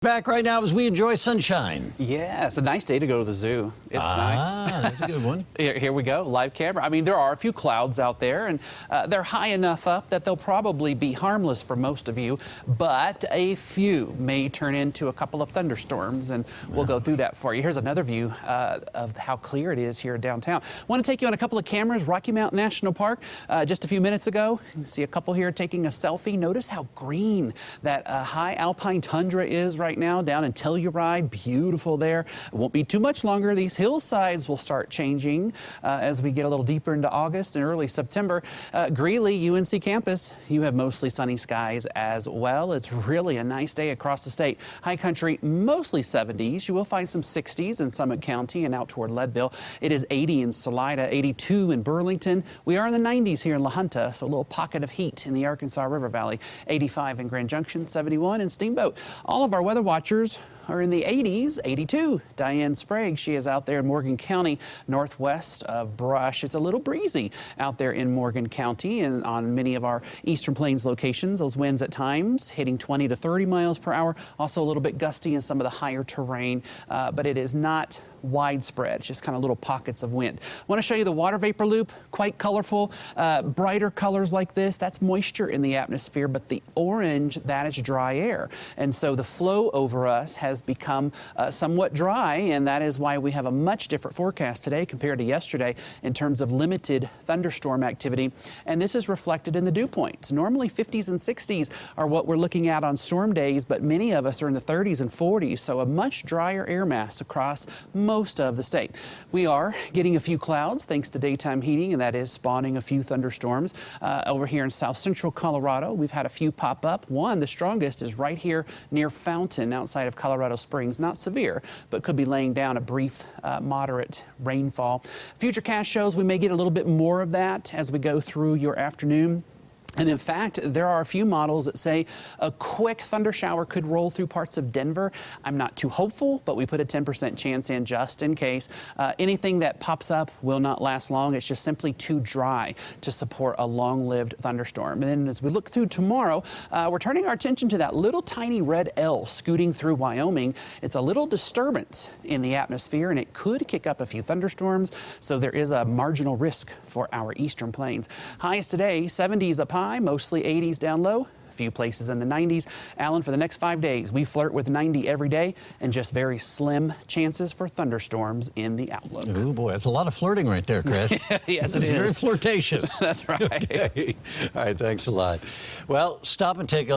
Back right now as we enjoy sunshine. Yeah, it's a nice day to go to the zoo. It's nice. That's a good one. Here we go, live camera. I mean, there are a few clouds out there, and they're high enough up that they'll probably be harmless for most of you, but a few may turn into a couple of thunderstorms, and we'll go through that for you. Here's another view of how clear it is here downtown. I want to take you on a couple of cameras, Rocky Mountain National Park. Just a few minutes ago, you can see a couple here taking a selfie. Notice how green that high alpine tundra is right now down in Telluride. Beautiful there. It won't be too much longer. These hillsides will start changing as we get a little deeper into August and early September. Greeley, UNC campus, you have mostly sunny skies as well. It's really a nice day across the state. High country, mostly 70s. You will find some 60s in Summit County and out toward Leadville. It is 80 in Salida, 82 in Burlington. We are in the 90s here in La Junta, so a little pocket of heat in the Arkansas River Valley. 85 in Grand Junction, 71 in Steamboat. All of our weather watchers are in the 80s, 82. Diane Sprague, she is out there in Morgan County, northwest of Brush. It's a little breezy out there in Morgan County and on many of our Eastern Plains locations. Those winds at times hitting 20 to 30 miles per hour. Also a little bit gusty in some of the higher terrain, but it is not widespread. It's just kind of little pockets of wind. I want to show you the water vapor loop, quite colorful, brighter colors like this. That's moisture in the atmosphere, but the orange, that is dry air. And so the flow over us has become somewhat dry, and that is why we have a much different forecast today compared to yesterday in terms of limited thunderstorm activity. And this is reflected in the dew points. Normally 50s and 60s are what we're looking at on storm days, but many of us are in the 30s and 40s, so a much drier air mass across most of the state. We are getting a few clouds thanks to daytime heating, and that is spawning a few thunderstorms. Over here in south central Colorado, we've had a few pop up. One, the strongest, is right here near Fountain outside of Colorado Springs. Not severe, but could be laying down a brief moderate rainfall. Futurecast shows we may get a little bit more of that as we go through your afternoon. And in fact, there are a few models that say a quick thunder shower could roll through parts of Denver. I'm not too hopeful, but we put a 10% chance in just in case. Anything that pops up will not last long. It's just simply too dry to support a long-lived thunderstorm. And then as we look through tomorrow, we're turning our attention to that little tiny red L scooting through Wyoming. It's a little disturbance in the atmosphere, and it could kick up a few thunderstorms. So there is a marginal risk for our eastern plains. Highs today, 70s up high, mostly 80s down low, a few places in the 90s. Alan, for the next 5 days, we flirt with 90 every day and just very slim chances for thunderstorms in the outlook. Oh boy, that's a lot of flirting right there, Chris. Yes, it is. Very flirtatious. That's right. Okay. All right, thanks a lot. Well, stop and take a